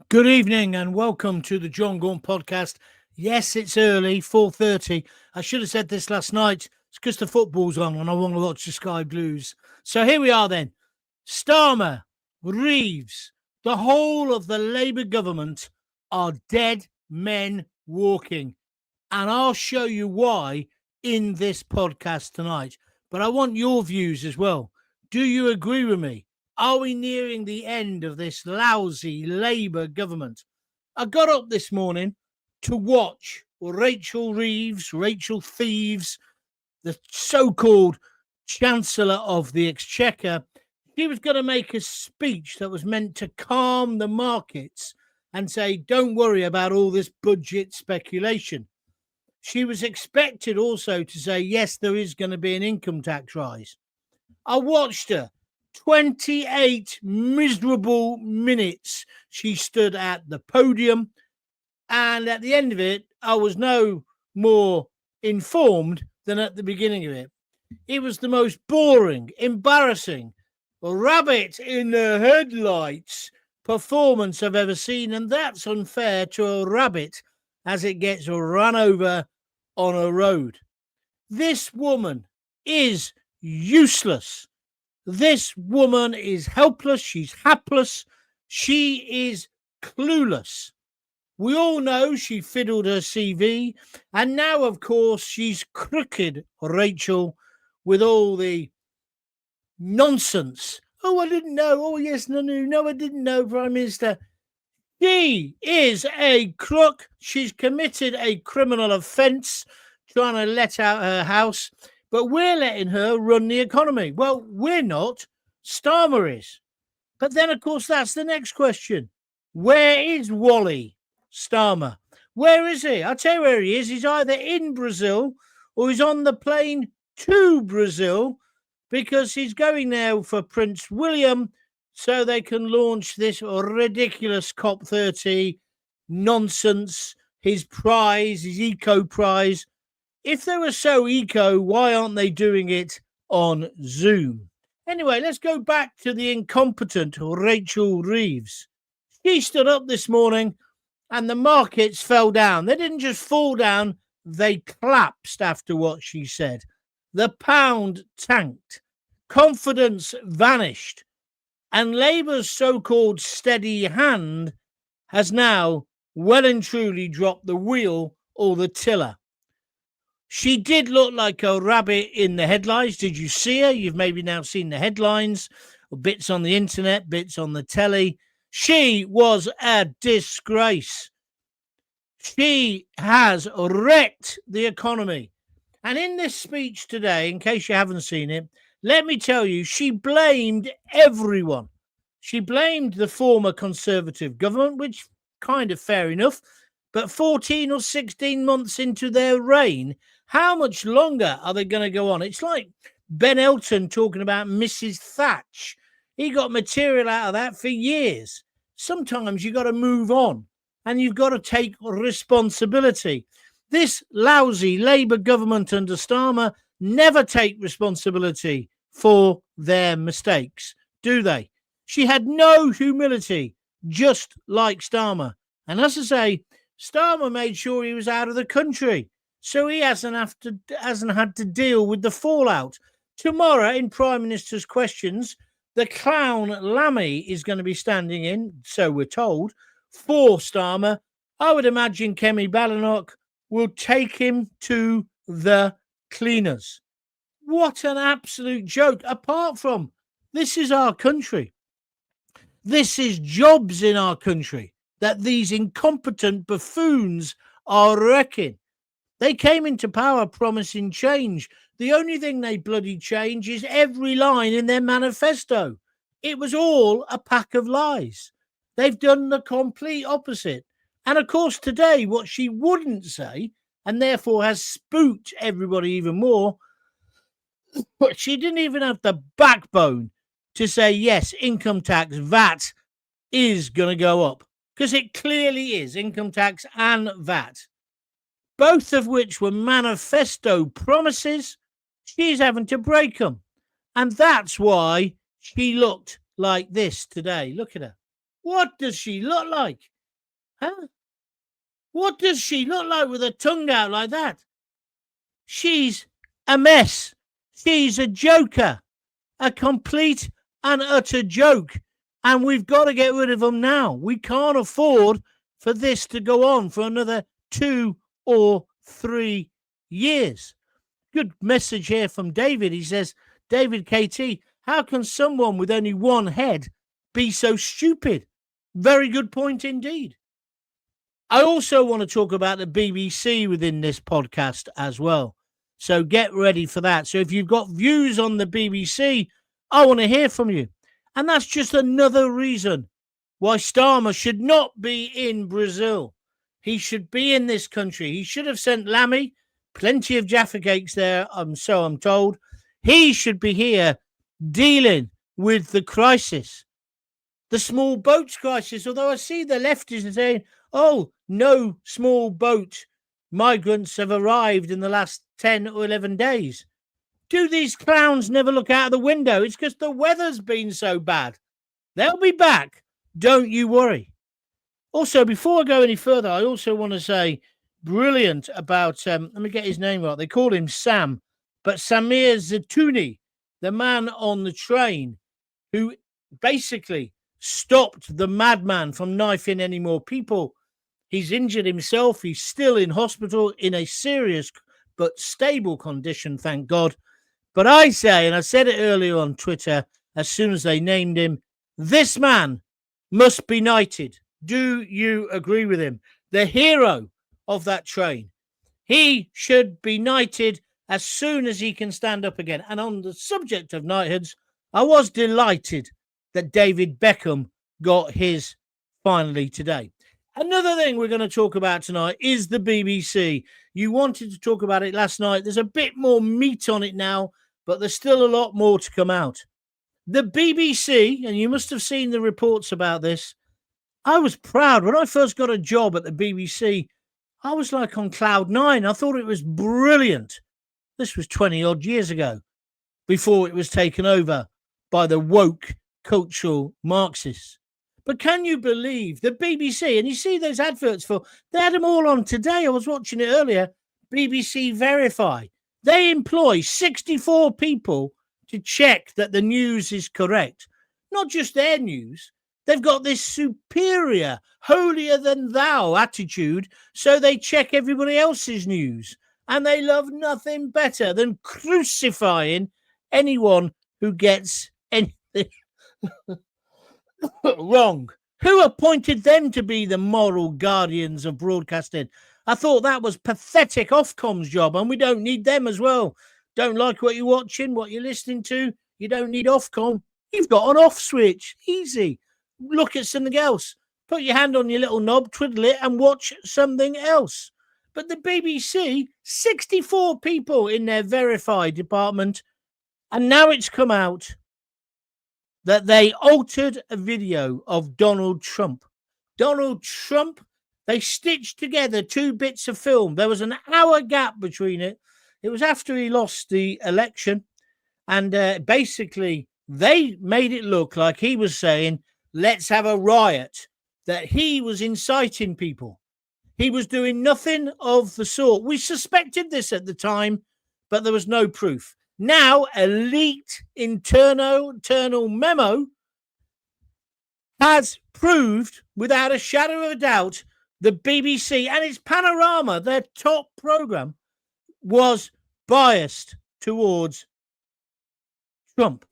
Good evening and welcome to the Jon Gaunt podcast. Yes, it's early, 4:30. I should have said this last night. It's because the football's on and I want to watch the Sky Blues. So here we are then. Starmer, Reeves, the whole of the Labour government are dead men walking. And I'll show you why in this podcast tonight. But I want your views as well. Do you agree with me? Are we nearing the end of this lousy Labour government? I got up this morning to watch Rachel Reeves, Rachel Thieves, the so-called Chancellor of the Exchequer. She was going to make a speech that was meant to calm the markets and say, don't worry about all this budget speculation. She was expected also to say, yes, there is going to be an income tax rise. I watched her. 28 miserable minutes she stood at the podium, and at the end of it, I was no more informed than at the beginning of it. It was the most boring, embarrassing, rabbit in the headlights performance I've ever seen, and that's unfair to a rabbit as it gets run over on a road. This woman is useless. This woman is helpless. She's hapless. She is clueless. We all know she fiddled her CV. And now, of course, she's crooked, Rachel, with all the nonsense. Oh, I didn't know. Oh, yes, no, I didn't know, Prime Minister. She is a crook. She's committed a criminal offence trying to let out her house. But we're letting her run the economy. Well, we're not. Starmer is. But then, of course, that's the next question. Where is Wally Starmer? Where is he? I'll tell you where he is. He's either in Brazil or he's on the plane to Brazil because he's going there for Prince William so they can launch this ridiculous COP30 nonsense, his prize, his eco prize. If they were so eco, why aren't they doing it on Zoom? Anyway, let's go back to the incompetent Rachel Reeves. She stood up this morning and the markets fell down. They didn't just fall down, they collapsed after what she said. The pound tanked. Confidence vanished. And Labour's so-called steady hand has now well and truly dropped the wheel or the tiller. She did look like a rabbit in the headlines. Did you see her? You've maybe now seen the headlines, or bits on the internet, bits on the telly. She was a disgrace. She has wrecked the economy. And in this speech today, in case you haven't seen it, let me tell you, she blamed everyone. She blamed the former Conservative government, which kind of fair enough. But 14 or 16 months into their reign, how much longer are they going to go on? It's like Ben Elton talking about Mrs. Thatch. He got material out of that for years. Sometimes you've got to move on and you've got to take responsibility. This lousy Labour government under Starmer never take responsibility for their mistakes, do they? She had no humility, just like Starmer. And as I say, Starmer made sure he was out of the country, so he hasn't had to deal with the fallout. Tomorrow, in Prime Minister's Questions, the clown Lammy is going to be standing in, so we're told, for Starmer. I would imagine Kemi Badenoch will take him to the cleaners. What an absolute joke. Apart from, this is our country. This is jobs in our country that these incompetent buffoons are wrecking. They came into power promising change. The only thing they bloody change is every line in their manifesto. It was all a pack of lies. They've done the complete opposite. And of course, today, what she wouldn't say, and therefore has spooked everybody even more, but she didn't even have the backbone to say, yes, income tax, VAT, is going to go up. Because it clearly is, income tax and VAT. Both of which were manifesto promises. She's having to break them. And that's why she looked like this today. Look at her. What does she look like? Huh? What does she look like with her tongue out like that? She's a mess. She's a joker, a complete and utter joke. And we've got to get rid of them now. We can't afford for this to go on for another 2 or 3 years. Good message here from David. He says, David KT, how can someone with only one head be so stupid? Very good point indeed. I also want to talk about the BBC within this podcast as well. So get ready for that. So if you've got views on the BBC, I want to hear from you. And that's just another reason why Starmer should not be in Brazil. He should be in this country. He should have sent Lammy, plenty of Jaffa cakes there, so I'm told. He should be here dealing with the crisis, the small boats crisis. Although I see the leftists saying, oh, no small boat migrants have arrived in the last 10 or 11 days. Do these clowns never look out of the window? It's because the weather's been so bad. They'll be back. Don't you worry. Also, before I go any further, I also want to say brilliant about, let me get his name right. They call him Sam, but Samir Zatouni, the man on the train who basically stopped the madman from knifing any more people. He's injured himself. He's still in hospital in a serious but stable condition, thank God. But I say, and I said it earlier on Twitter, as soon as they named him, this man must be knighted. Do you agree with him? The hero of that train. He should be knighted as soon as he can stand up again. And on the subject of knighthoods, I was delighted that David Beckham got his finally today. Another thing we're going to talk about tonight is the BBC. You wanted to talk about it last night. There's a bit more meat on it now, but there's still a lot more to come out. The BBC, and you must have seen the reports about this, I was proud. When I first got a job at the BBC, I was like on cloud nine. I thought it was brilliant. This was 20 odd years ago, before it was taken over by the woke cultural Marxists. But can you believe the BBC, and you see those adverts for, they had them all on today. I was watching it earlier. BBC Verify. They employ 64 people to check that the news is correct. Not just their news. They've got this superior, holier than thou attitude, so they check everybody else's news. And they love nothing better than crucifying anyone who gets anything wrong. Who appointed them to be the moral guardians of broadcasting? I thought that was pathetic Ofcom's job, and we don't need them as well. Don't like what you're watching, what you're listening to, you don't need Ofcom. You've got an off switch. Easy. Look at something else. Put your hand on your little knob, twiddle it, and watch something else. But the BBC, 64 people in their Verify department, and now it's come out that they altered a video of Donald Trump. Donald Trump, they stitched together two bits of film. There was an hour gap between it. It was after he lost the election. And basically, they made it look like he was saying, let's have a riot, that he was inciting people. He was doing nothing of the sort. We suspected this at the time, but there was no proof. Now, a leaked internal memo has proved, without a shadow of a doubt, the BBC and its Panorama, their top program, was biased towards Trump.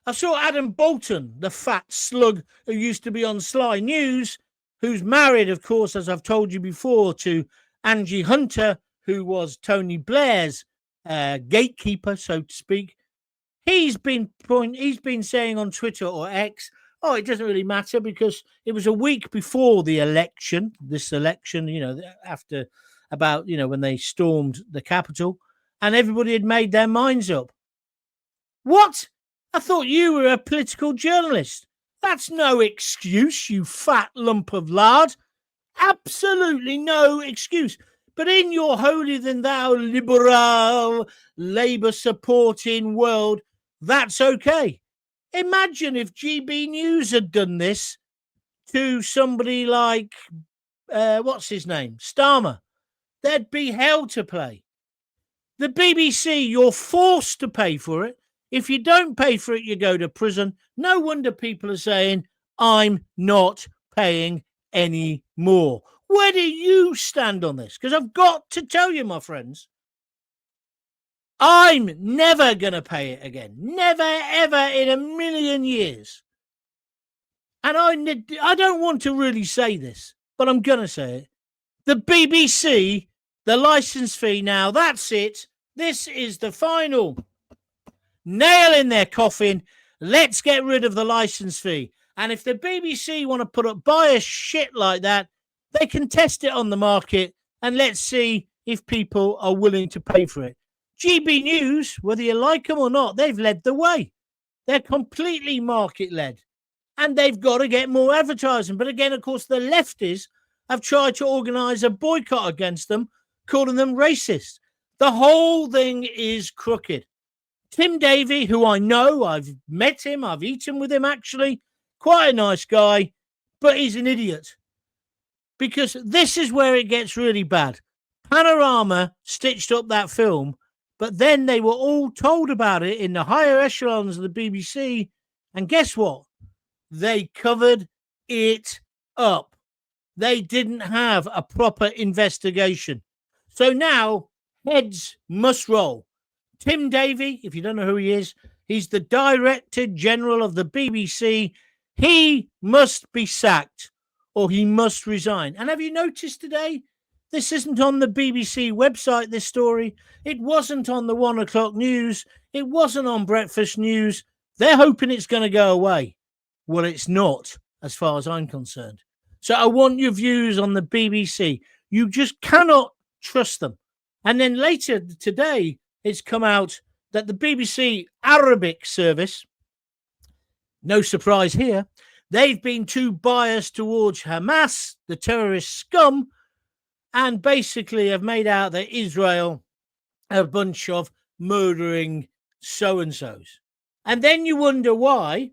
I saw Adam Bolton, the fat slug who used to be on Sly News, who's married, of course, as I've told you before, to Angie Hunter, who was Tony Blair's gatekeeper, so to speak. He's been saying on Twitter or X, oh, it doesn't really matter because it was a week before the election, after about, when they stormed the Capitol, and everybody had made their minds up. What? I thought you were a political journalist. That's no excuse, you fat lump of lard. Absolutely no excuse. But in your holier-than-thou liberal, Labour-supporting world, that's okay. Imagine if GB News had done this to somebody like what's his name? Starmer. There'd be hell to pay. The BBC, you're forced to pay for it. If you don't pay for it, you go to prison. No wonder people are saying, I'm not paying any more. Where do you stand on this? Because I've got to tell you, my friends, I'm never going to pay it again. Never, ever in a million years. And I don't want to really say this, but I'm going to say it. The BBC, the license fee now, that's it. This is the final nail in their coffin. Let's get rid of the license fee. And if the BBC want to put up biased shit like that, they can test it on the market and let's see if people are willing to pay for it. GB News, whether you like them or not, they've led the way. They're completely market-led. And they've got to get more advertising. But again, of course, the lefties have tried to organise a boycott against them, calling them racist. The whole thing is crooked. Tim Davie, who I know, I've met him, I've eaten with him actually, quite a nice guy, but he's an idiot. Because this is where it gets really bad. Panorama stitched up that film, but then they were all told about it in the higher echelons of the BBC, and guess what? They covered it up. They didn't have a proper investigation. So now heads must roll. Tim Davie, if you don't know who he is, he's the Director General of the BBC. He must be sacked or he must resign. And have you noticed today, this isn't on the BBC website, this story. It wasn't on the 1 o'clock news. It wasn't on breakfast news. They're hoping it's going to go away. Well, it's not, as far as I'm concerned. So I want your views on the BBC. You just cannot trust them. And then later today, it's come out that the BBC Arabic service, no surprise here, they've been too biased towards Hamas, the terrorist scum, and basically have made out that Israel are a bunch of murdering so-and-sos. And then you wonder why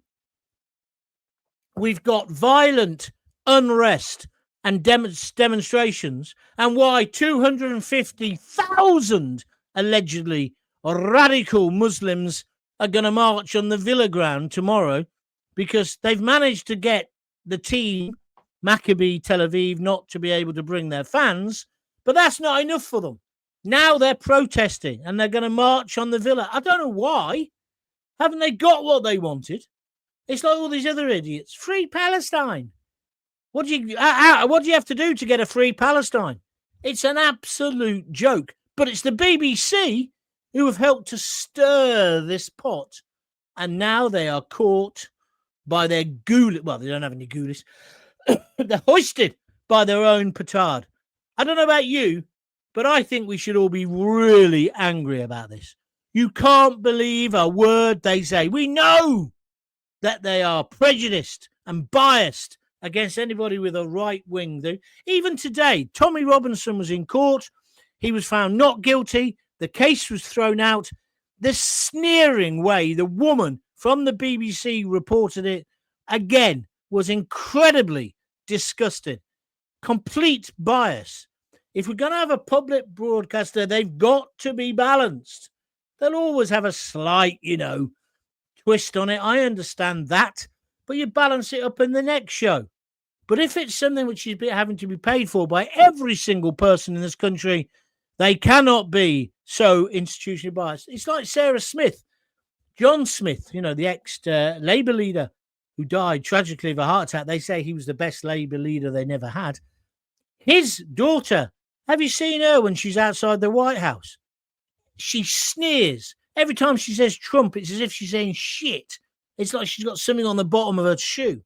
we've got violent unrest and demonstrations, and why 250,000 allegedly radical Muslims are going to march on the Villa ground tomorrow because they've managed to get the team, Maccabi Tel Aviv, not to be able to bring their fans, but that's not enough for them. Now they're protesting and they're going to march on the Villa. I don't know why. Haven't they got what they wanted? It's like all these other idiots. Free Palestine. What do you have to do to get a free Palestine? It's an absolute joke. But it's the BBC who have helped to stir this pot. And now they are caught by their ghoulies. Well, they don't have any ghoulies. They're hoisted by their own petard. I don't know about you, but I think we should all be really angry about this. You can't believe a word they say. We know that they are prejudiced and biased against anybody with a right wing. Even today, Tommy Robinson was in court. He was found not guilty. The case was thrown out. The sneering way the woman from the BBC reported it, again, was incredibly disgusting. Complete bias. If we're going to have a public broadcaster, they've got to be balanced. They'll always have a slight, twist on it. I understand that. But you balance it up in the next show. But if it's something which is having to be paid for by every single person in this country, they cannot be so institutionally biased. It's like Sarah Smith, John Smith, the ex-Labour leader who died tragically of a heart attack. They say he was the best Labour leader they never had. His daughter, have you seen her when she's outside the White House? She sneers. Every time she says Trump, it's as if she's saying shit. It's like she's got something on the bottom of her shoe.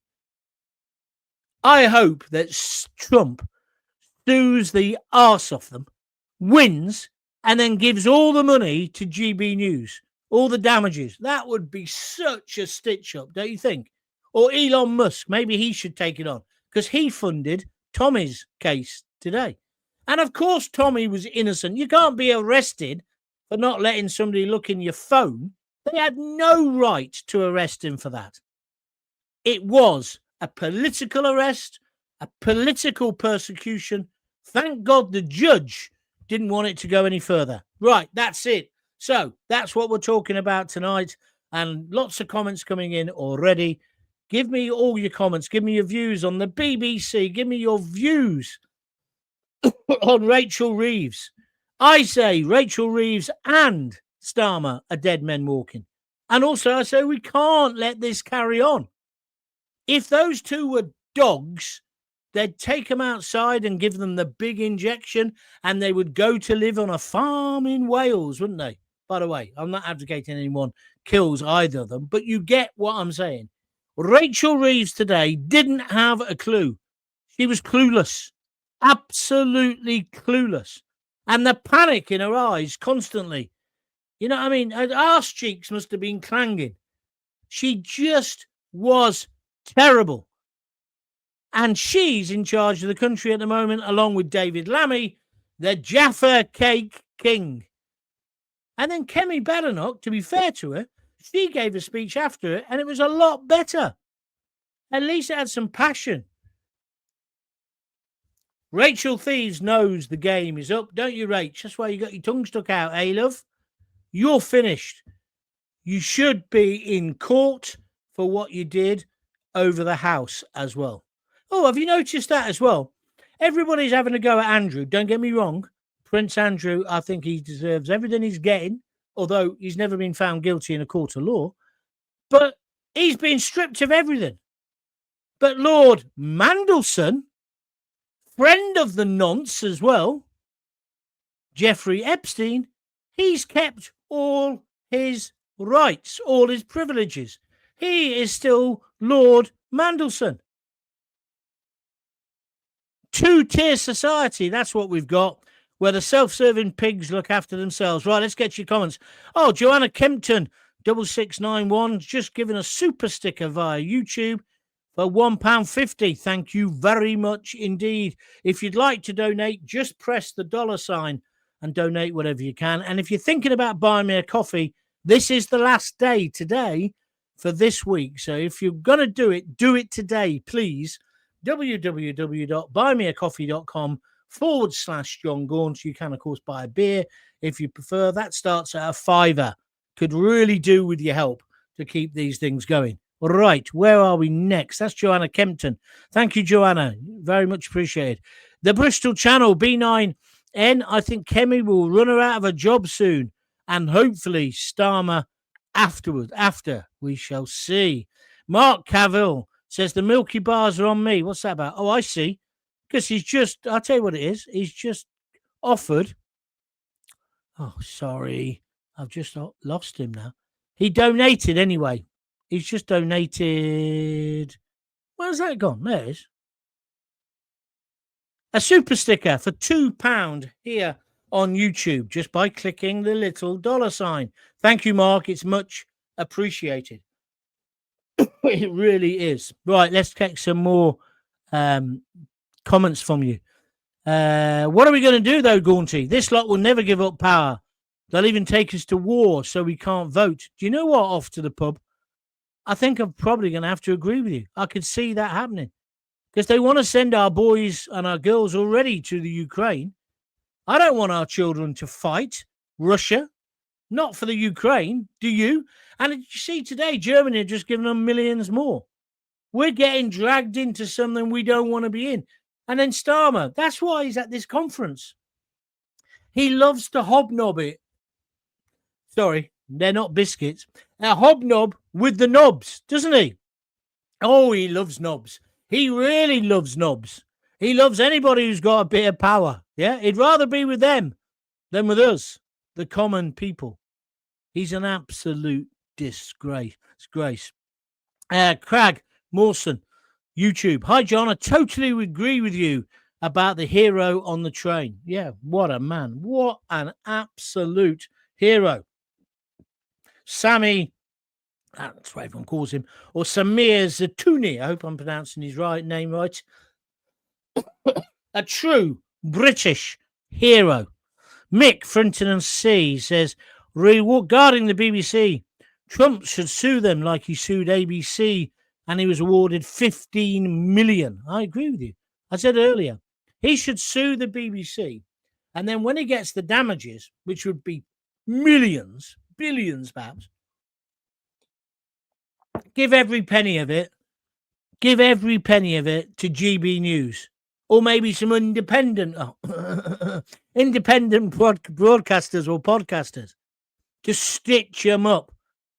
I hope that Trump sues the arse off them, wins, and then gives all the money to GB News, all the damages. That would be such a stitch-up, don't you think? Or Elon Musk, maybe he should take it on, because he funded Tommy's case today. And of course Tommy was innocent. You can't be arrested for not letting somebody look in your phone. They had no right to arrest him for that. It was a political arrest a political persecution. Thank God the judge didn't want it to go any further. Right, that's it. So that's what we're talking about tonight, and lots of comments coming in already. Give me all your comments. Give me your views on the BBC. Give me your views on Rachel Reeves. I say Rachel Reeves and Starmer are dead men walking. And also I say we can't let this carry on. If those two were dogs, they'd take them outside and give them the big injection, and they would go to live on a farm in Wales, wouldn't they? By the way, I'm not advocating anyone kills either of them, but you get what I'm saying. Rachel Reeves today didn't have a clue. She was clueless, absolutely clueless. And the panic in her eyes constantly. You know what I mean? Her arse cheeks must have been clanging. She just was terrible. And she's in charge of the country at the moment, along with David Lammy, the Jaffa Cake King. And then Kemi Badenoch, to be fair to her, she gave a speech after it, and it was a lot better. At least it had some passion. Rachel Thieves knows the game is up, don't you, Rach? That's why you got your tongue stuck out, eh, love? You're finished. You should be in court for what you did over the house as well. Oh, have you noticed that as well? Everybody's having a go at Andrew. Don't get me wrong. Prince Andrew, I think he deserves everything he's getting, although he's never been found guilty in a court of law. But he's been stripped of everything. But Lord Mandelson, friend of the nonce as well, Jeffrey Epstein, he's kept all his rights, all his privileges. He is still Lord Mandelson. Two-tier society, that's what we've got, where the self-serving pigs look after themselves. Right, let's get your comments. Oh, Joanna Kempton, 6691, just given a super sticker via YouTube for £1.50. Thank you very much indeed. If you'd like to donate, just press the $sign and donate whatever you can. And if you're thinking about buying me a coffee, this is the last day today for this week. So if you're going to do it today, please. www.buymeacoffee.com/Jon Gaunt. You can, of course, buy a beer if you prefer. That starts at £5. Could really do with your help to keep these things going. All right, where are we next? That's Joanna Kempton. Thank you, Joanna. Very much appreciated. The Bristol Channel, B9N. I think Kemi will run her out of a job soon, and hopefully Starmer after. We shall see. Mark Cavill says the Milky Bars are on me. What's that about? Oh, I see. Because I'll tell you what it is. He's just offered. Oh, sorry. I've just lost him now. He donated anyway. He's just donated. Where's that gone? There it is. A super sticker for £2 here on YouTube just by clicking the little $sign. Thank you, Mark. It's much appreciated. It really is. Right, let's take some more comments from you. What are we going to do, though, Gaunty? This lot will never give up power. They'll even take us to war so we can't vote. Do you know what? Off to the pub. I think I'm probably going to have to agree with you. I could see that happening because they want to send our boys and our girls already to the Ukraine. I don't want our children to fight Russia, not for the Ukraine. Do you? And you see today, Germany are just giving them millions more. We're getting dragged into something we don't want to be in. And then Starmer, that's why he's at this conference. He loves to hobnob it. Sorry, they're not biscuits. A hobnob with the knobs, doesn't he? Oh, he loves knobs. He really loves knobs. He loves anybody who's got a bit of power. Yeah, he'd rather be with them than with us, the common people. He's an absolute disgrace. Craig Mawson, YouTube. Hi, John. I totally agree with you about the hero on the train. Yeah, what a man. What an absolute hero. Sammy, that's what everyone calls him, or Samir Zatouni. I hope I'm pronouncing his name right. A true British hero. Mick Frinton C says, regarding the BBC, Trump should sue them like he sued ABC and he was awarded $15 million. I agree with you. I said earlier, he should sue the BBC. And then when he gets the damages, which would be millions, billions perhaps, give every penny of it to GB News, or maybe some independent broadcasters or podcasters to stitch them up,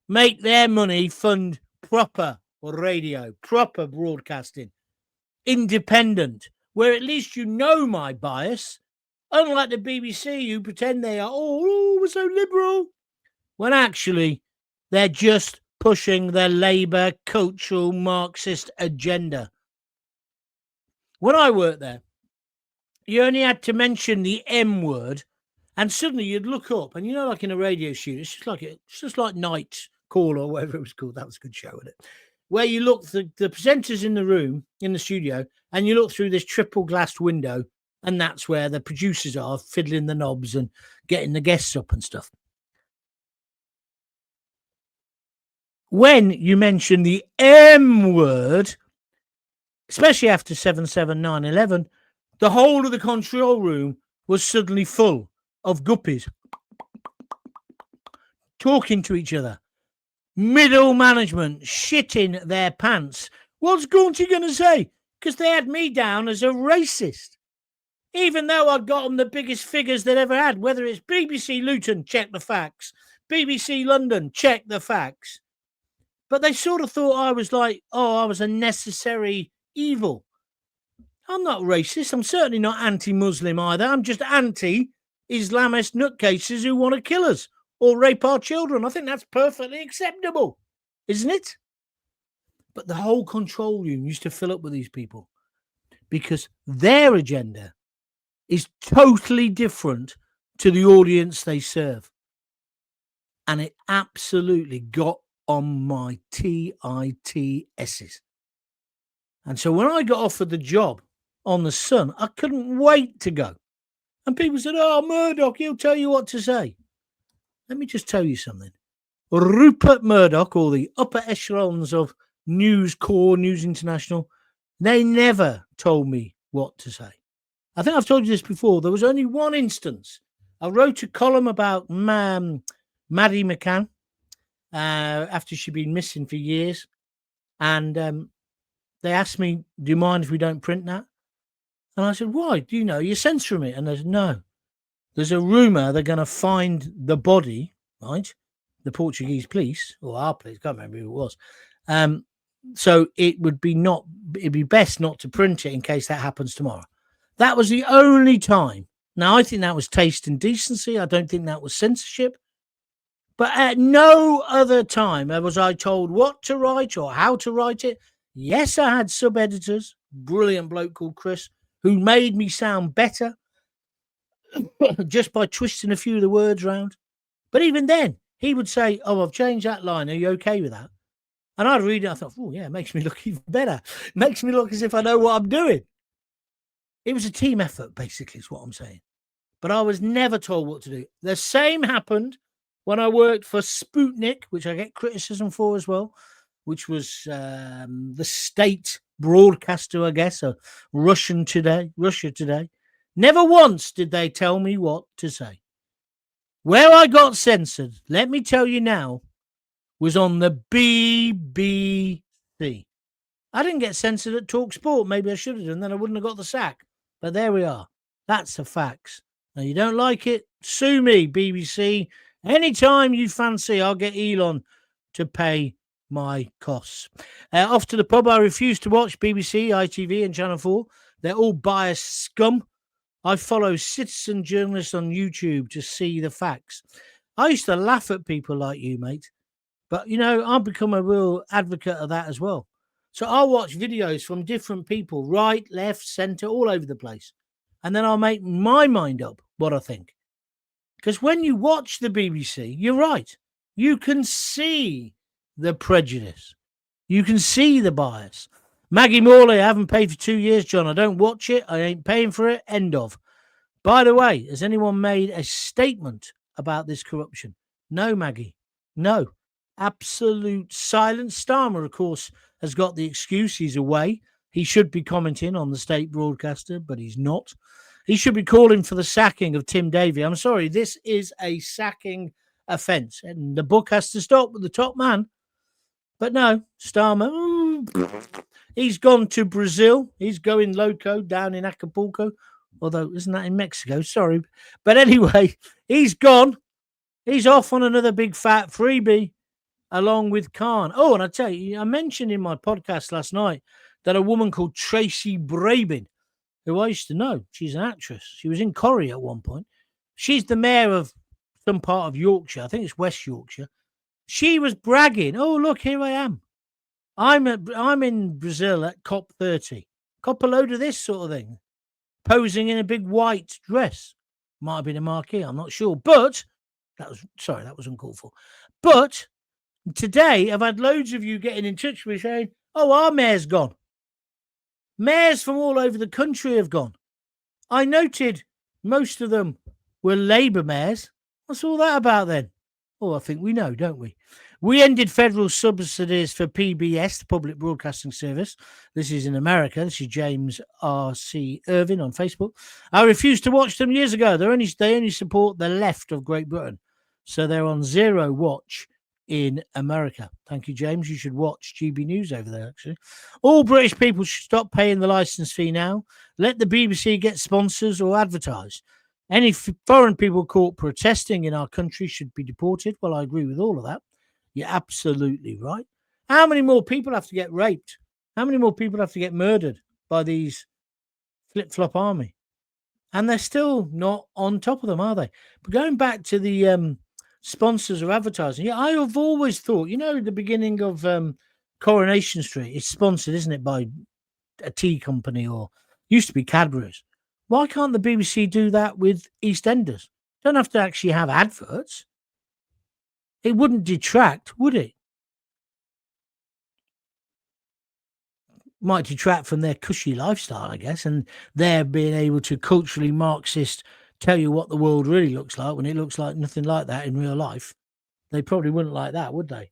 make their money fund proper radio, proper broadcasting, independent, where at least you know my bias, unlike the BBC who pretend they are, we're so liberal, when actually they're just pushing their Labour cultural Marxist agenda. When I worked there, you only had to mention the M word, and suddenly you'd look up, and like in a radio studio, it's just like Night Call or whatever it was called. That was a good show, wasn't it? Where you look, the presenters in the room, in the studio, and you look through this triple glassed window, and that's where the producers are fiddling the knobs and getting the guests up and stuff. When you mention the M word, especially after 7/7/9/11, the whole of the control room was suddenly full of guppies talking to each other. Middle management shitting their pants. What's Gaunty going to say? Because they had me down as a racist. Even though I'd got them the biggest figures they'd ever had, whether it's BBC Luton, check the facts. BBC London, check the facts. But they sort of thought I was I was a necessary evil. I'm not racist. I'm certainly not anti-Muslim either. I'm just anti-Islamist nutcases who want to kill us or rape our children. I think that's perfectly acceptable, isn't it? But the whole control room used to fill up with these people because their agenda is totally different to the audience they serve. And it absolutely got on my tits's. And so when I got offered the job on The Sun, I couldn't wait to go. And people said, Murdoch, he'll tell you what to say. Let me just tell you something. Rupert Murdoch, or the upper echelons of News Corps, News International, they never told me what to say. I think I've told you this before. There was only one instance. I wrote a column about Maddie McCann after she'd been missing for years. And they asked me, do you mind if we don't print that? And I said, why? Do you know you're censoring it? And they said, no. There's a rumour they're going to find the body, right? The Portuguese police, or our police, can't remember who it was. So it'd be best not to print it in case that happens tomorrow. That was the only time. Now, I think that was taste and decency. I don't think that was censorship. But at no other time was I told what to write or how to write it. Yes, I had sub-editors, brilliant bloke called Chris, who made me sound better just by twisting a few of the words around. But even then, he would say, I've changed that line. Are you okay with that? And I'd read it. I thought, it makes me look even better. It makes me look as if I know what I'm doing. It was a team effort, basically, is what I'm saying. But I was never told what to do. The same happened when I worked for Sputnik, which I get criticism for as well, which was the state broadcaster, I guess, Russia Today. Never once did they tell me what to say. Where I got censored, let me tell you now, was on the BBC. I didn't get censored at Talk Sport. Maybe I should have done, then I wouldn't have got the sack. But there we are. That's the facts. Now, you don't like it? Sue me, BBC. Anytime you fancy, I'll get Elon to pay my costs. Off to the pub. I refuse to watch BBC, ITV and Channel 4. They're all biased scum. I follow citizen journalists on YouTube to see the facts. I used to laugh at people like you, mate. But, I've become a real advocate of that as well. So I'll watch videos from different people, right, left, centre, all over the place. And then I'll make my mind up what I think. Because when you watch the BBC, you're right. You can see the prejudice. You can see the bias. Maggie Morley, I haven't paid for 2 years, John. I don't watch it. I ain't paying for it. End of. By the way, has anyone made a statement about this corruption? No, Maggie. No. Absolute silence. Starmer, of course, has got the excuse. He's away. He should be commenting on the state broadcaster, but he's not. He should be calling for the sacking of Tim Davie. I'm sorry, this is a sacking offence, and the book has to stop with the top man. But no, Starmer, he's gone to Brazil. He's going loco down in Acapulco. Although, isn't that in Mexico? Sorry. But anyway, he's gone. He's off on another big fat freebie along with Khan. Oh, and I tell you, I mentioned in my podcast last night that a woman called Tracy Brabin, who I used to know, she's an actress. She was in Corrie at one point. She's the mayor of some part of Yorkshire. I think it's West Yorkshire. She was bragging, oh, look, here I am. I'm in Brazil at COP30. Cop a load of this sort of thing. Posing in a big white dress. Might have been a marquee, I'm not sure. But, that was uncalled for. But, today, I've had loads of you getting in touch with me saying, oh, our mayor's gone. Mayors from all over the country have gone. I noted most of them were Labour mayors. What's all that about then? Oh, I think we know, don't we? We ended federal subsidies for PBS, the Public Broadcasting Service. This is in America. This is James R.C. Irvin on Facebook. I refused to watch them years ago. They only support the left of Great Britain. So they're on zero watch in America. Thank you, James. You should watch GB News over there, actually. All British people should stop paying the licence fee now. Let the BBC get sponsors or advertise. Any foreign people caught protesting in our country should be deported. Well, I agree with all of that. You're absolutely right. How many more people have to get raped? How many more people have to get murdered by these flip-flop army? And they're still not on top of them, are they? But going back to the sponsors or advertising, yeah, I have always thought, the beginning of Coronation Street, it's sponsored, isn't it, by a tea company or used to be Cadbury's. Why can't the BBC do that with EastEnders? Don't have to actually have adverts. It wouldn't detract, would it? Might detract from their cushy lifestyle, I guess, and their being able to culturally Marxist tell you what the world really looks like when it looks like nothing like that in real life. They probably wouldn't like that, would they?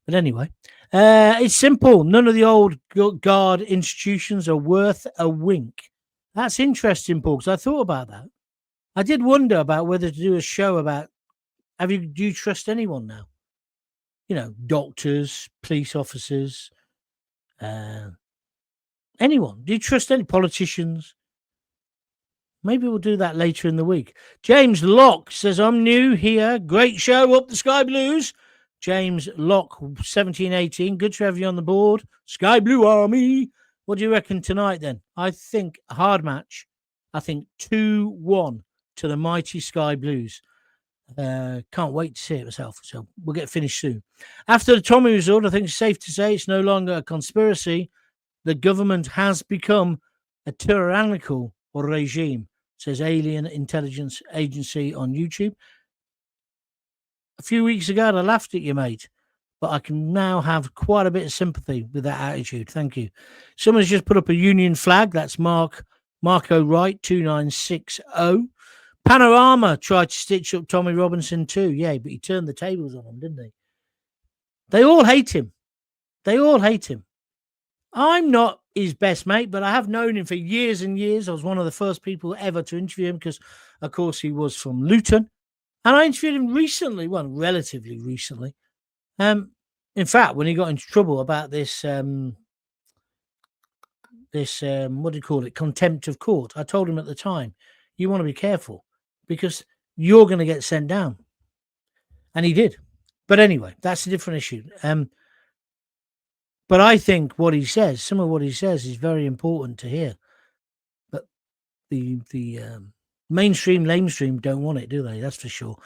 But anyway, it's simple. None of the old guard institutions are worth a wink. That's interesting, Paul, because I thought about that. I did wonder about whether to do a show about, do you trust anyone now? Doctors, police officers, anyone. Do you trust any politicians? Maybe we'll do that later in the week. James Locke says, I'm new here. Great show, up the Sky Blues. James Locke, 1718. Good to have you on the board. Sky Blue Army. What do you reckon tonight then? I think a hard match. I think 2-1 to the mighty Sky Blues. Can't wait to see it myself. So we'll get finished soon. After the Tommy result, I think it's safe to say it's no longer a conspiracy. The government has become a tyrannical regime, says Alien Intelligence Agency on YouTube. A few weeks ago, I laughed at you, mate, but I can now have quite a bit of sympathy with that attitude. Thank you. Someone's just put up a Union flag. That's Marco Wright, 2960. Panorama tried to stitch up Tommy Robinson too. Yeah, but he turned the tables on them, didn't he? They all hate him. I'm not his best mate, but I have known him for years and years. I was one of the first people ever to interview him because, of course, he was from Luton. And I interviewed him recently, well, relatively recently. In fact, when he got into trouble about this, what do you call it, contempt of court, I told him at the time, you want to be careful because you're going to get sent down. And he did. But anyway, that's a different issue. But I think some of what he says is very important to hear. But the mainstream, lamestream don't want it, do they? That's for sure.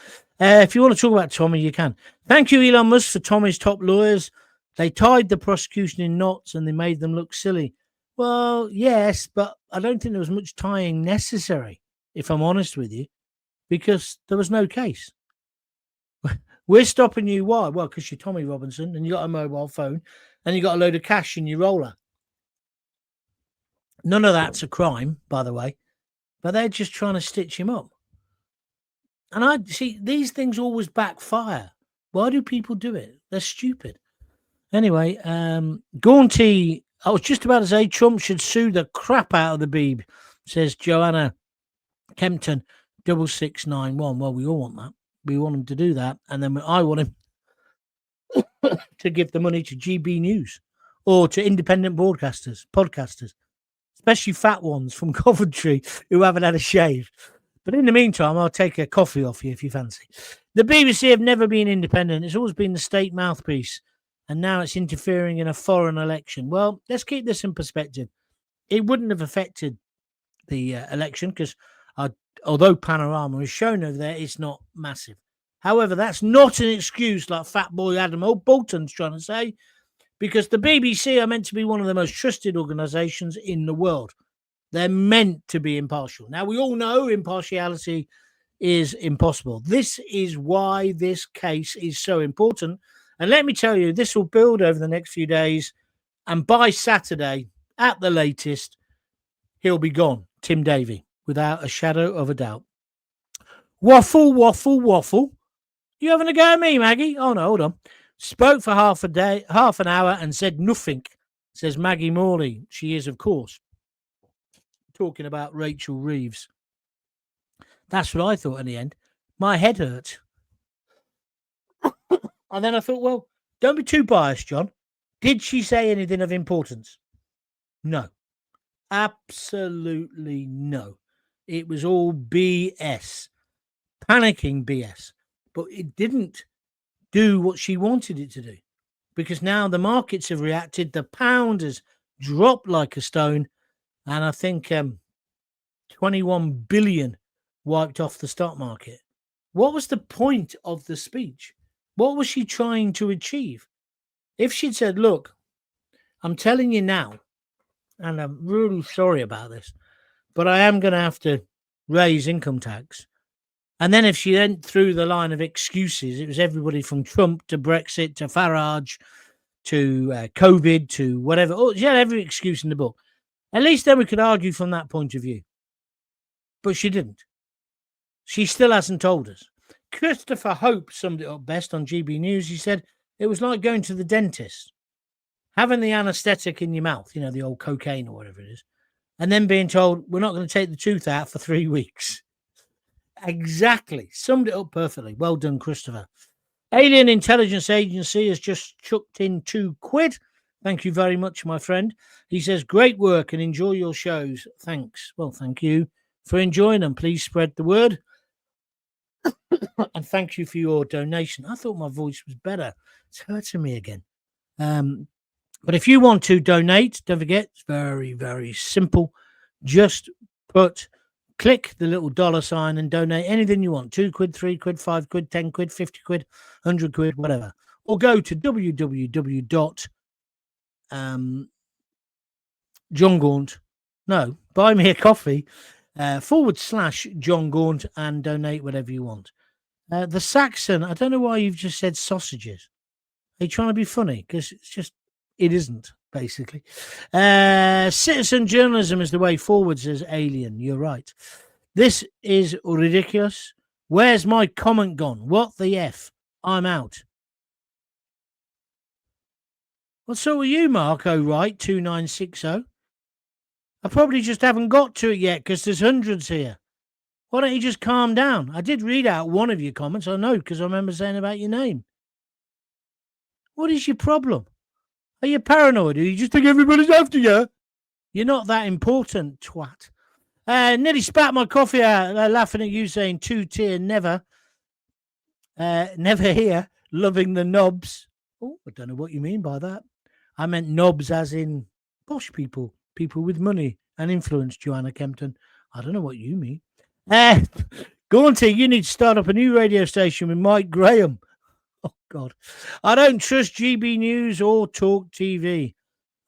If you want to talk about Tommy, you can. Thank you, Elon Musk, for Tommy's top lawyers. They tied the prosecution in knots and they made them look silly. Well, yes, but I don't think there was much tying necessary, if I'm honest with you, because there was no case. We're stopping you. Why? Well, because you're Tommy Robinson and you got a mobile phone and you got a load of cash in your roller. None of that's a crime, by the way, but they're just trying to stitch him up. And I see these things always backfire. Why do people do it? They're stupid. Anyway, Gaunty I was just about to say Trump should sue the crap out of the Beeb, says Joanna Kempton 6691. Well, we all want that. We want him to do that. And then I want him to give the money to GB News or to independent podcasters, especially fat ones from Coventry who haven't had a shave. But in the meantime, I'll take a coffee off you if you fancy. The BBC have never been independent. It's always been the state mouthpiece. And now it's interfering in a foreign election. Well, let's keep this in perspective. It wouldn't have affected the election because although Panorama is shown over there, it's not massive. However, that's not an excuse like Fat Boy Adam Bolton's trying to say, because the BBC are meant to be one of the most trusted organisations in the world. They're meant to be impartial. Now, we all know impartiality is impossible. This is why this case is so important. And let me tell you, this will build over the next few days. And by Saturday, at the latest, he'll be gone, Tim Davie, without a shadow of a doubt. Waffle, waffle, waffle. You having a go at me, Maggie? Oh, no, hold on. Spoke for half an hour and said nothing, says Maggie Morley. She is, of course, talking about Rachel Reeves. That's what I thought in the end. My head hurt. And then I thought, well, don't be too biased, John. Did she say anything of importance? No. Absolutely no. It was all BS. Panicking BS. But it didn't do what she wanted it to do. Because now the markets have reacted. The pound has dropped like a stone. And I think 21 billion wiped off the stock market. What was the point of the speech? What was she trying to achieve? If she'd said, look, I'm telling you now, and I'm really sorry about this, but I am going to have to raise income tax. And then if she went through the line of excuses, it was everybody from Trump to Brexit to Farage to COVID to whatever. Oh, she had every excuse in the book. At least then we could argue from that point of view. But she didn't. She still hasn't told us. Christopher Hope summed it up best on GB News. He said, it was like going to the dentist, having the anaesthetic in your mouth, you know, the old cocaine or whatever it is, and then being told, we're not going to take the tooth out for 3 weeks. Exactly. Summed it up perfectly. Well done, Christopher. Alien Intelligence Agency has just chucked in £2. Thank you very much, my friend. He says, great work and enjoy your shows. Thanks. Well, thank you for enjoying them. Please spread the word. And thank you for your donation. I thought my voice was better. It's hurting me again. But if you want to donate, don't forget, it's very, very simple. Just click the little $sign and donate anything you want. £2, £3, £5, £10, £50, £100, whatever. Or go to Jon Gaunt. No, buy me a coffee / Jon Gaunt and donate whatever you want. The Saxon, I don't know why you've just said sausages. Are you trying to be funny? Because it isn't, basically. Citizen journalism is the way forward, says Alien. You're right. This is ridiculous. Where's my comment gone? What the F? I'm out. Well, so are you, Marco, right? 2960. I probably just haven't got to it yet because there's hundreds here. Why don't you just calm down? I did read out one of your comments, I know, because I remember saying about your name. What is your problem? Are you paranoid? Do you just think everybody's after you? You're not that important, twat. Nearly spat my coffee out laughing at you saying 2-tier never. Never here. Loving the knobs. Oh, I don't know what you mean by that. I meant knobs as in posh people. People with money and influence, Joanna Kempton. I don't know what you mean. Gaunty, you need to start up a new radio station with Mike Graham. Oh, God. I don't trust GB News or Talk TV.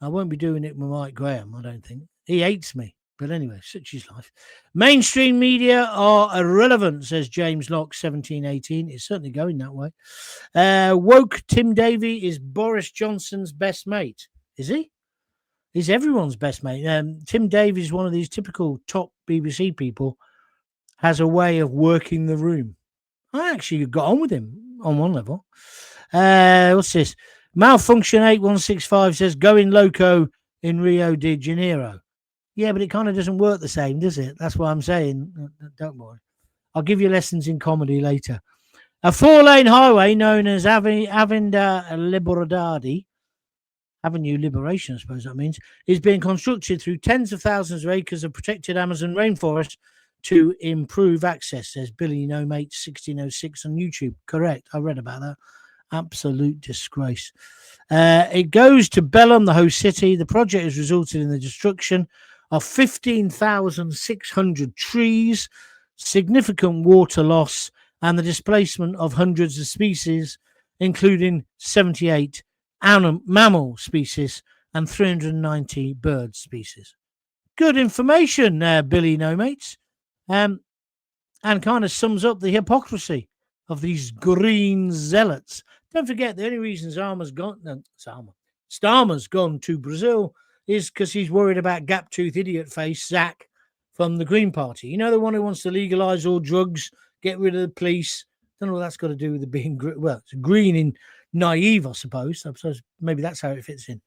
I won't be doing it with Mike Graham, I don't think. He hates me. But anyway, such is life. Mainstream media are irrelevant, says James Locke, 1718. It's certainly going that way. Woke Tim Davie is Boris Johnson's best mate. Is he? He's everyone's best mate. Tim Davie is one of these typical top BBC people, has a way of working the room. I actually got on with him on one level. What's this? Malfunction 8165 says, going loco in Rio de Janeiro. Yeah, but it kind of doesn't work the same, does it? That's what I'm saying. Don't worry. I'll give you lessons in comedy later. A four-lane highway known as Avenida Libertad, Avenue Liberation, I suppose that means, is being constructed through tens of thousands of acres of protected Amazon rainforest to improve access, says Billy No Mate 1606 on YouTube. Correct. I read about that. Absolute disgrace. It goes to Belém, the host city. The project has resulted in the destruction of 15,600 trees, significant water loss, and the displacement of hundreds of species, including 78 mammal species and 390 bird species. Good information, Billy No Mates. And kind of sums up the hypocrisy of these green zealots. Don't forget, the only reason Starmer's gone to Brazil is because he's worried about gap-toothed idiot face Zach from the Green Party. You know, the one who wants to legalise all drugs, get rid of the police. Don't know what that's got to do with it being well, it's green and naive, I suppose. Maybe that's how it fits in.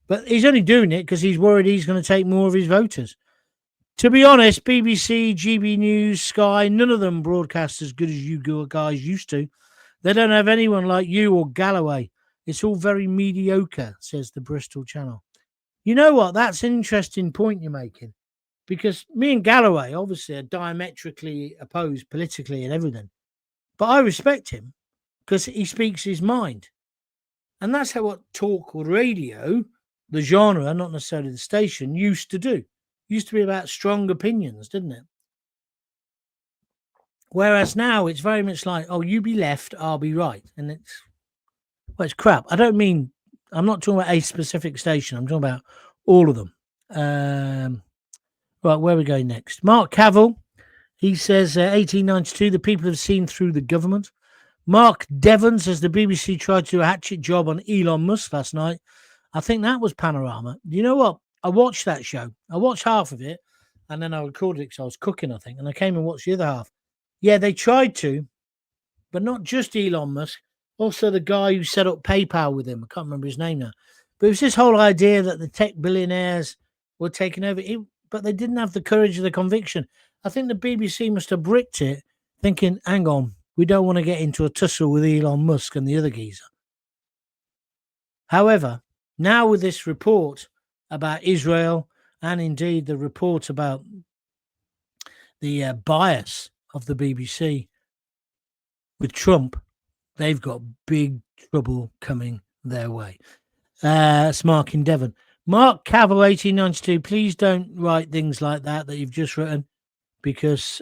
But he's only doing it because he's worried he's going to take more of his voters. To be honest, BBC, GB News, Sky, none of them broadcast as good as you guys used to. They don't have anyone like you or Galloway. It's all very mediocre, says the Bristol Channel. You know what? That's an interesting point you're making. Because me and Galloway, obviously, are diametrically opposed politically and everything. But I respect him because he speaks his mind. And that's how what talk or radio, the genre, not necessarily the station, used to do. Used to be about strong opinions, didn't it? Whereas now it's very much like, oh, you be left, I'll be right. And it's crap. I'm not talking about a specific station. I'm talking about all of them. Right, where are we going next? Mark Cavill, he says 1892, the people have seen through the government. Mark Devon says the BBC tried to do a hatchet job on Elon Musk last night. I think that was Panorama. You know what? I watched that show. I watched half of it, and then I recorded it because I was cooking, I think, and I came and watched the other half. Yeah, they tried to, but not just Elon Musk, also the guy who set up PayPal with him. I can't remember his name now. But it was this whole idea that the tech billionaires were taking over, but they didn't have the courage of the conviction. I think the BBC must have bricked it, thinking, hang on, we don't want to get into a tussle with Elon Musk and the other geezer. However, now with this report about Israel and indeed the report about the bias of the BBC with Trump, they've got big trouble coming their way. It's Mark in Devon. Mark Cavill, 1892, please don't write things like that you've just written because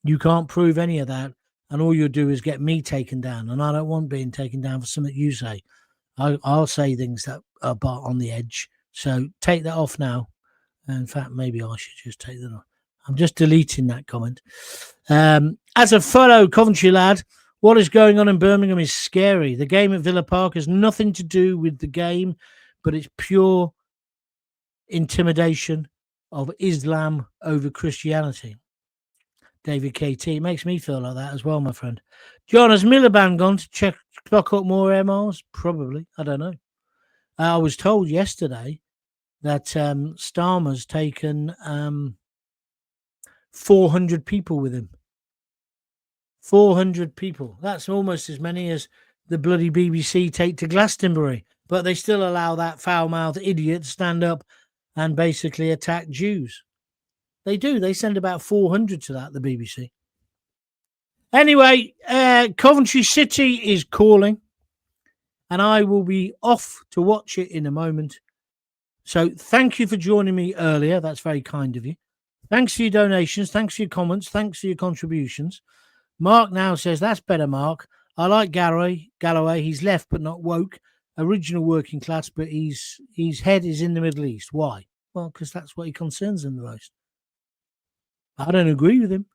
you can't prove any of that and all you'll do is get me taken down and I don't want being taken down for something you say. I'll say things that are on the edge. So take that off now. In fact, maybe I should just take that off. I'm just deleting that comment. As a fellow Coventry lad, what is going on in Birmingham is scary. The game at Villa Park has nothing to do with the game, but it's pure intimidation of Islam over Christianity. David KT. It makes me feel like that as well, my friend. John, has Miliband gone to clock up more air miles? Probably. I don't know. I was told yesterday that Starmer's taken 400 people with him. 400 people. That's almost as many as the bloody BBC take to Glastonbury. But they still allow that foul-mouthed idiot to stand up and basically attack Jews. They do. They send about 400 to that, the BBC. Anyway, Coventry City is calling, and I will be off to watch it in a moment. So thank you for joining me earlier. That's very kind of you. Thanks for your donations. Thanks for your comments. Thanks for your contributions. Mark now says, that's better, Mark. I like Galloway. He's left but not woke. Original working class, but his head is in the Middle East. Why? Well, because that's what he concerns him the most. I don't agree with him.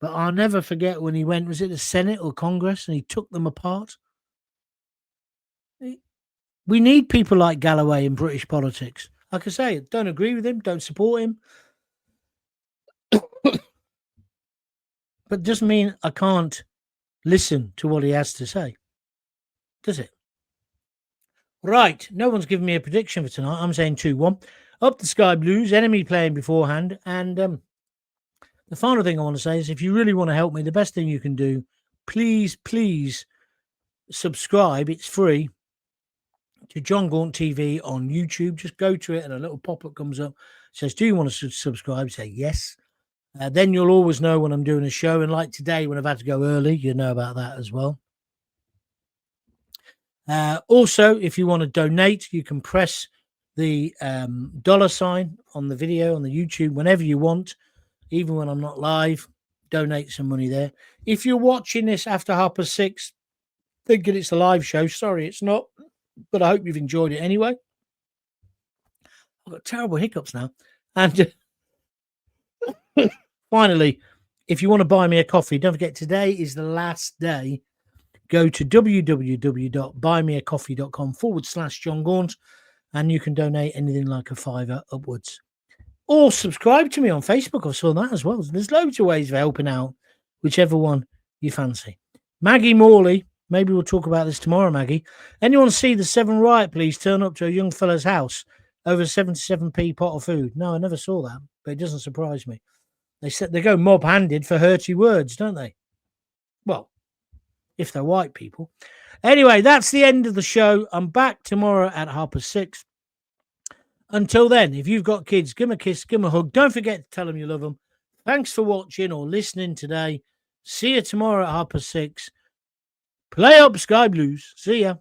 But I'll never forget when he went, was it the Senate or Congress, and he took them apart? We need people like Galloway in British politics. Like I say, don't agree with him, don't support him. But it doesn't mean I can't listen to what he has to say, does it? Right, no one's given me a prediction for tonight. I'm saying 2-1. Up the Sky Blues, enemy playing beforehand. And the final thing I want to say is if you really want to help me, the best thing you can do, please subscribe. It's free to Jon Gaunt TV on YouTube. Just go to it and a little pop-up comes up. It says, do you want to subscribe? Say yes. Then you'll always know when I'm doing a show. And like today, when I've had to go early, you know about that as well. Also, if you want to donate, you can press the $sign on the video on the YouTube whenever you want, even when I'm not live. Donate some money there. If you're watching this after 6:30, thinking it's a live show, sorry, it's not, but I hope you've enjoyed it anyway. I've got terrible hiccups now. And finally, if you want to buy me a coffee, don't forget today is the last day. Go to www.buymeacoffee.com/Jon Gaunt and you can donate anything like a $5 upwards. Or subscribe to me on Facebook. I saw that as well. There's loads of ways of helping out, whichever one you fancy. Maggie Morley, maybe we'll talk about this tomorrow, Maggie. Anyone see the 7 riot police turn up to a young fella's house over 77p pot of food? No, I never saw that, but it doesn't surprise me. They said they go mob-handed for hurty words, don't they? Well, if they're white people. Anyway, that's the end of the show. I'm back tomorrow at 6:30. Until then, if you've got kids, give them a kiss, give them a hug. Don't forget to tell them you love them. Thanks for watching or listening today. See you tomorrow at 6:30. Play up, Sky Blues. See ya.